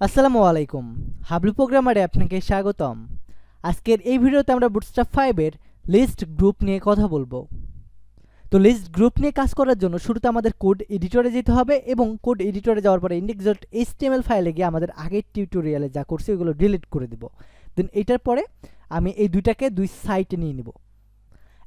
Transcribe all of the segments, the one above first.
আসসালামু আলাইকুম, হাবলু প্রোগ্রামারে আপনাকে স্বাগতম। আজকের এই ভিডিওতে আমরা বুটস্ট্র্যাপ 5 এর লিস্ট গ্রুপ নিয়ে কথা বলবো। তো লিস্ট গ্রুপ নিয়ে কাজ করার জন্য শুরুতে আমাদের কোড এডিটরে যেতে হবে এবং কোড এডিটরে যাওয়ার পরে index.html ফাইলে গিয়ে আমাদের আগের টিউটোরিয়ালে যা করছি ওগুলো ডিলিট করে দিব। দেন এটার পরে আমি এই দুইটাকে দুই সাইটে নিয়ে নিব।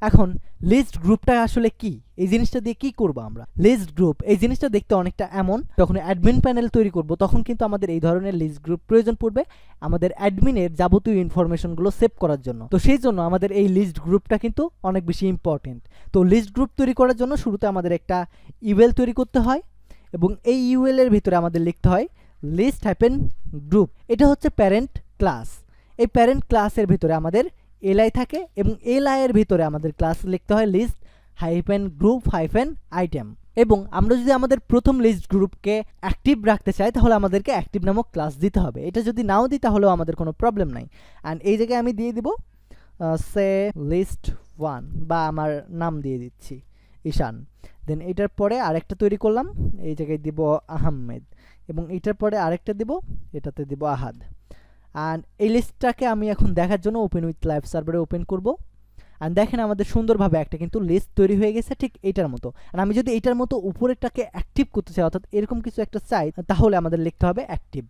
এখন লিস্ট গ্রুপটা আসলে কি, এই জিনিসটা দিয়ে কি করব আমরা? লিস্ট গ্রুপ এই জিনিসটা দেখতে অনেকটা এমন, যখন অ্যাডমিন প্যানেল তৈরি করব তখন কিন্তু আমাদের এই ধরনের লিস্ট গ্রুপ প্রয়োজন পড়বে আমাদের অ্যাডমিনের যাবতীয় ইনফরমেশনগুলো সেভ করার জন্য। তো সেই জন্য আমাদের এই লিস্ট গ্রুপটা কিন্তু অনেক বেশি ইম্পর্টেন্ট। তো লিস্ট গ্রুপ তৈরি করার জন্য শুরুতে আমাদের একটা ইউএল তৈরি করতে হয় এবং এই ইউএল এর ভিতরে আমাদের লিখতে হয় লিস্ট হাইফেন গ্রুপ। এটা হচ্ছে প্যারেন্ট ক্লাস। এই প্যারেন্ট ক্লাসের ভিতরে আমাদের এলআই থাকে এবং এলআই এর ভিতরে আমাদের ক্লাস লিখতে হয় list hyphen group hyphen item. এবং আমরা যদি আমাদের প্রথম লিস্ট গ্রুপকে অ্যাক্টিভ রাখতে চাই তাহলে আমাদেরকে অ্যাক্টিভ নামক ক্লাস দিতে হবে। এটা যদি নাও দিই তাহলেও আমাদের কোনো প্রবলেম নাই। অ্যান্ড এই জায়গায় আমি দিয়ে দিব সে লিস্ট 1 বা আমার নাম দিয়ে দিচ্ছি ঈশান। দেন এটার পরে আরেকটা তৈরি করলাম, এই জায়গায় দিব আহমেদ এবং এটার পরে আরেকটা দিব, এটাতে দিব আহাদ। অ্যান্ড এই লিস্টটাকে আমি এখন দেখার জন্য ওপেন উইথ লাইভ সার্ভারে ওপেন করব। অ্যান্ড দেখেন আমাদের সুন্দরভাবে একটা কিন্তু লিস্ট তৈরি হয়ে গেছে ঠিক এইটার মতো। আর আমি যদি এইটার মতো উপরেরটাকে অ্যাক্টিভ করতে চাই, অর্থাৎ এরকম কিছু একটা চাই, তাহলে আমাদের লিখতে হবে অ্যাক্টিভ।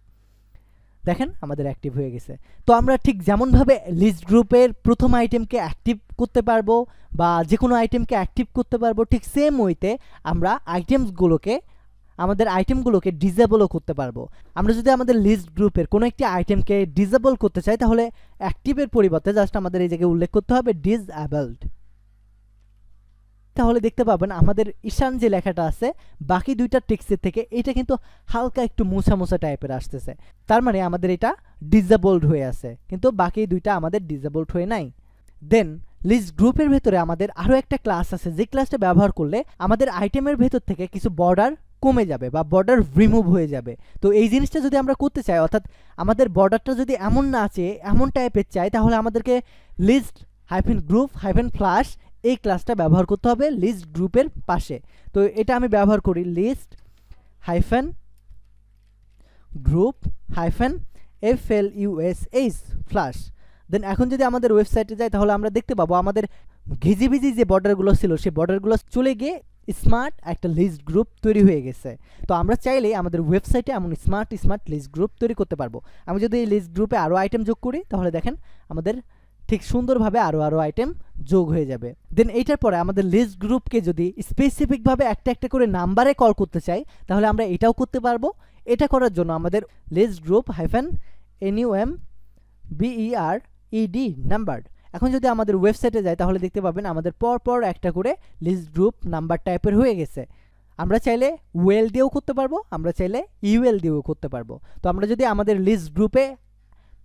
দেখেন আমাদের অ্যাক্টিভ হয়ে গেছে। তো আমরা ঠিক যেমনভাবে লিস্ট গ্রুপের প্রথম আইটেমকে অ্যাক্টিভ করতে পারবো বা যে কোনো আইটেমকে অ্যাক্টিভ করতে পারবো, ঠিক সেম ওয়েতে আমরা আমাদের আইটেমগুলোকে ডিসেবলও করতে পারবো। আমরা যদি আমাদের লিস্ট গ্রুপের কোনো একটি আইটেমকে ডিসেবল করতে চাই তাহলে অ্যাক্টিভের পরিবর্তে জাস্ট আমাদের এই জায়গায় উল্লেখ করতে হবে ডিসএবলড। তাহলে দেখতে পাবেন আমাদের ঈশান যে লেখাটা আছে বাকি দুইটা টেক্সটের থেকে এটা কিন্তু হালকা একটু মোছা মোছা টাইপের আসতেছে। তার মানে আমাদের এটা ডিসেবলড হয়ে আছে, কিন্তু বাকি দুইটা আমাদের ডিসেবলড হয়ে নাই। দেন লিস্ট গ্রুপের ভেতরে আমাদের আরও একটা ক্লাস আছে যে ক্লাসটা ব্যবহার করলে আমাদের আইটেমের ভেতর থেকে কিছু বর্ডার কমে যাবে বা বর্ডার রিমুভ হয়ে যাবে। তো এই জিনিসটা যদি আমরা করতে চাই, অর্থাৎ আমাদের বর্ডারটা যদি এমন না আছে এমন টাইপের চাই, তাহলে আমাদেরকে list hyphen group hyphen flush এই ক্লাসটা ব্যবহার করতে হবে লিস্ট গ্রুপের পাশে। তো এটা আমি ব্যবহার করি list hyphen group hyphen FLUSH flush. Then এখন যদি আমাদের ওয়েবসাইটে যাই তাহলে আমরা দেখতে পাবো আমাদের ঘিজিবিজি যে বর্ডারগুলো ছিল সেই বর্ডারগুলো চলে গিয়ে স্মার্ট একটা লিস্ট গ্রুপ তৈরি হয়ে গেছে। তো আমরা চাইলেই আমাদের ওয়েবসাইটে এমন স্মার্ট লিস্ট গ্রুপ তৈরি করতে পারবো। আমি যদি এই লিস্ট গ্রুপে আরও আইটেম যোগ করি তাহলে দেখেন আমাদের ঠিক সুন্দরভাবে আরও আইটেম যোগ হয়ে যাবে। দেন এইটার পরে আমাদের লিস্ট গ্রুপকে যদি স্পেসিফিকভাবে একটা একটা করে নাম্বারে কল করতে চাই তাহলে আমরা এটাও করতে পারবো। এটা করার জন্য আমাদের list group hyphen NUMBERED number. এখন যদি আমাদের ওয়েবসাইটে যাই তাহলে দেখতে পাবেন আমাদের পর একটা করে লিস্ট গ্রুপ নাম্বার টাইপের হয়ে গেছে। আমরা চাইলে ওয়েল দিয়েও করতে পারবো, আমরা চাইলে ইউএল দিয়েও করতে পারবো। তো আমরা যদি আমাদের লিস্ট গ্রুপে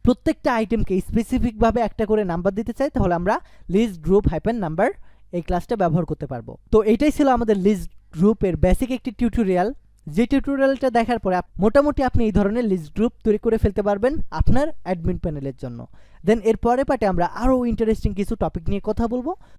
প্রত্যেকটা আইটেমকে স্পেসিফিকভাবে একটা করে নাম্বার দিতে চাই তাহলে আমরা লিস্ট গ্রুপ হাইফেন নাম্বার এই ক্লাসটা ব্যবহার করতে পারবো। তো এইটাই ছিল আমাদের লিস্ট গ্রুপের বেসিক একটি টিউটোরিয়াল, যে টিউটোরিয়ালটা দেখার পরে মোটামুটি আপনি এই ধরনের লিস্ট গ্রুপ তৈরি করে ফেলতে পারবেন আপনার অ্যাডমিন প্যানেলের জন্য। দেন এর পরে পার্টে আমরা আরও ইন্টারেস্টিং কিছু টপিক নিয়ে কথা বলবো।